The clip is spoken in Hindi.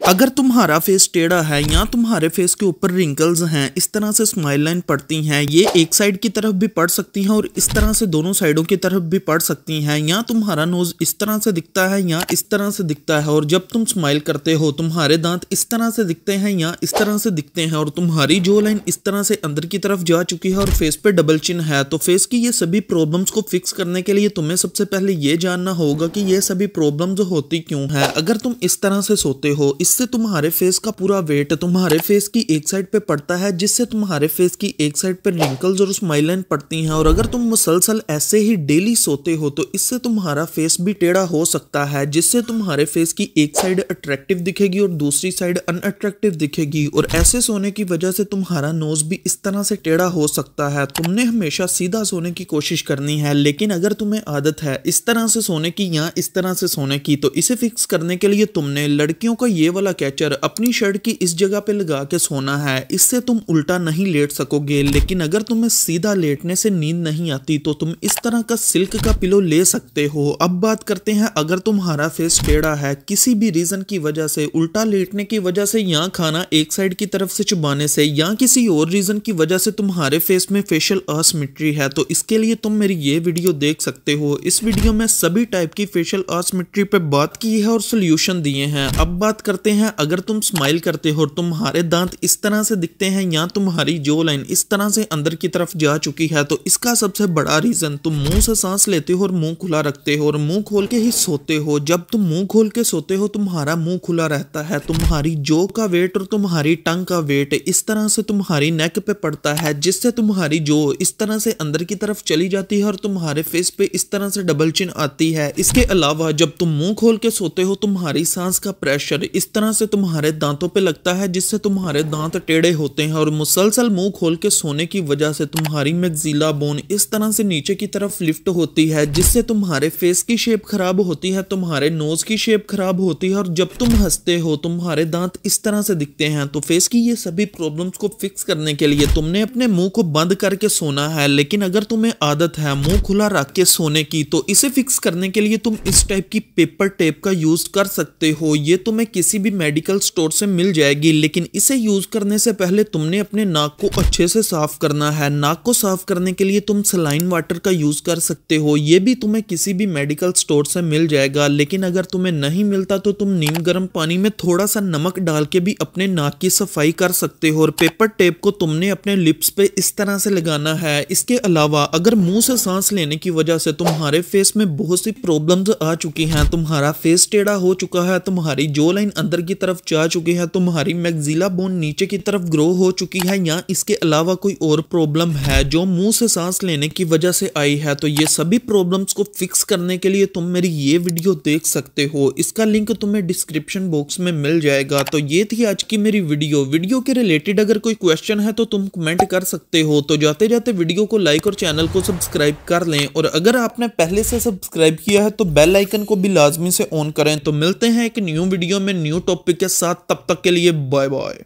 अगर तुम्हारा फेस टेढ़ा है या तुम्हारे फेस के ऊपर रिंकल्स हैं, इस तरह से स्माइल लाइन पड़ती हैं, ये एक साइड की तरफ भी पड़ सकती हैं और इस तरह से दोनों साइडों की तरफ भी पड़ सकती हैं, या तुम्हारा नोज इस तरह से दिखता है या इस तरह से दिखता है और जब तुम स्माइल करते हो तुम्हारे दांत इस तरह से दिखते हैं या इस तरह से दिखते हैं और तुम्हारी जो लाइन इस तरह से अंदर की तरफ जा चुकी है और फेस पे डबल चिन है। तो फेस की ये सभी प्रॉब्लम्स को फिक्स करने के लिए तुम्हें सबसे पहले ये जानना होगा कि ये सभी प्रॉब्लम्स होती क्यों है। अगर तुम इस तरह से सोते हो, इससे तुम्हारे फेस का पूरा वेट तुम्हारे फेस की एक साइड पे पड़ता है, जिससे तुम्हारे फेस की एक साइड पे रिंकल्स और स्माइल लाइन पड़ती हैं। और अगर तुम मुसलसल ऐसे ही डेली सोते हो तो इससे तुम्हारा फेस भी टेढ़ा हो सकता है, जिससे तुम्हारे फेस की एक साइड अट्रैक्टिव दिखेगी और दूसरी साइड अनअट्रैक्टिव दिखेगी। और ऐसे सोने की वजह से तुम्हारा नोज भी इस तरह से टेढ़ा हो सकता है। तुमने हमेशा सीधा सोने की कोशिश करनी है, लेकिन अगर तुम्हें आदत है इस तरह से सोने की या इस तरह से सोने की, तो इसे फिक्स करने के लिए तुमने लड़कियों का ये वाला कैचर अपनी शर्ट की इस जगह पे लगा के सोना है। इससे तुम उल्टा नहीं लेट सकोगे। लेकिन अगर तुम्हें सीधा लेटने से नींद नहीं आती तो तुम इस तरह का सिल्क का पिलो ले सकते हो। अब बात करते हैं, अगर तुम्हारा फेस टेढ़ा है किसी भी रीजन की वजह से, उल्टा लेटने की वजह से या खाना एक साइड की तरफ से चबाने से या किसी और रीजन की वजह से तुम्हारे फेस में फेशियल असिमेट्री है, तो इसके लिए तुम मेरी ये वीडियो देख सकते हो। इस वीडियो में सभी टाइप की फेशियल असिमेट्री पे बात की है और सोल्यूशन दिए हैं। अब बात करते हैं, अगर तुम स्माइल करते हो तुम्हारे दांत इस तरह से दिखते हैं या तुम्हारी जो लाइन इस तरह से अंदर की तरफ जा चुकी है, तो इसका सबसे बड़ा रीजन तुम मुंह से सांस लेते हो और मुंह खुला रखते हो और मुंह खोल के ही सोते हो। जब तुम मुंह खोल के सोते हो तुम्हारा मुंह खुला रहता है, तुम्हारी जो का वेट और तुम्हारी टंग का वेट इस तरह से तुम्हारी नेक पे पड़ता है, जिससे तुम्हारी जो इस तरह से अंदर की तरफ चली जाती है और तुम्हारे फेस पे इस तरह से डबल चिन आती है। इसके अलावा जब तुम मुंह खोल के सोते हो तुम्हारी सांस का प्रेशर इस तरह से तुम्हारे दांतों पे लगता है, जिससे तुम्हारे दांत टेढ़े होते हैं। और मुसलसल मुंह खोल के सोने की वजह से तुम्हारी मैक्सिला बोन इस तरह से नीचे की तरफ लिफ्ट होती है, जिससे तुम्हारे फेस की शेप खराब होती है, तुम्हारे नोज की शेप खराब होती है और जब तुम हंसते हो तुम्हारे दांत इस तरह से दिखते हैं। तो फेस की ये सभी प्रॉब्लम्स को फिक्स करने के लिए तुमने अपने मुंह को बंद करके सोना है। लेकिन अगर तुम्हें आदत है मुंह खुला रख के सोने की, तो इसे फिक्स करने के लिए तुम इस टाइप की पेपर टेप का यूज कर सकते हो। ये तुम्हें किसी भी मेडिकल स्टोर से मिल जाएगी, लेकिन इसे यूज करने से पहले तुमने अपने नाक को अच्छे से साफ करना है। नाक को साफ करने के लिए तुम सलाइन वाटर का यूज कर सकते हो, ये भी तुम्हें किसी भी मेडिकल स्टोर से मिल जाएगा। लेकिन अगर तुम्हें नहीं मिलता तो तुम नीम गर्म पानी में थोड़ा सा नमक डाल के भी अपने नाक की सफाई कर सकते हो। और पेपर टेप को तुमने अपने लिप्स पे इस तरह से लगाना है। इसके अलावा अगर मुंह से सांस लेने की वजह से तुम्हारे फेस में बहुत सी प्रॉब्लम्स आ चुकी हैं, तुम्हारा फेस टेढ़ा हो चुका है, तुम्हारी जो लाइन अंदर की तरफ जा चुकी है, तुम्हारी मैक्सिला बोन नीचे की तरफ ग्रो हो चुकी है, या इसके अलावा कोई और प्रॉब्लम है जो मुंह से सांस लेने की वजह से आई है, तो ये सभी प्रॉब्लम्स को फिक्स करने के लिए तुम मेरी ये वीडियो देख सकते हो। इसका लिंक तुम्हें डिस्क्रिप्शन बॉक्स में मिल जाएगा। तो ये थी आज की मेरी वीडियो के रिलेटेड अगर कोई क्वेश्चन है तो तुम कमेंट कर सकते हो। तो जाते जाते वीडियो को लाइक और चैनल को सब्सक्राइब कर लें, और अगर आपने पहले से सब्सक्राइब किया है तो बेल आइकन को भी लाजमी से ऑन करें। तो मिलते हैं एक न्यू वीडियो में न्यू टॉपिक के साथ, तब तक के लिए बाय बाय।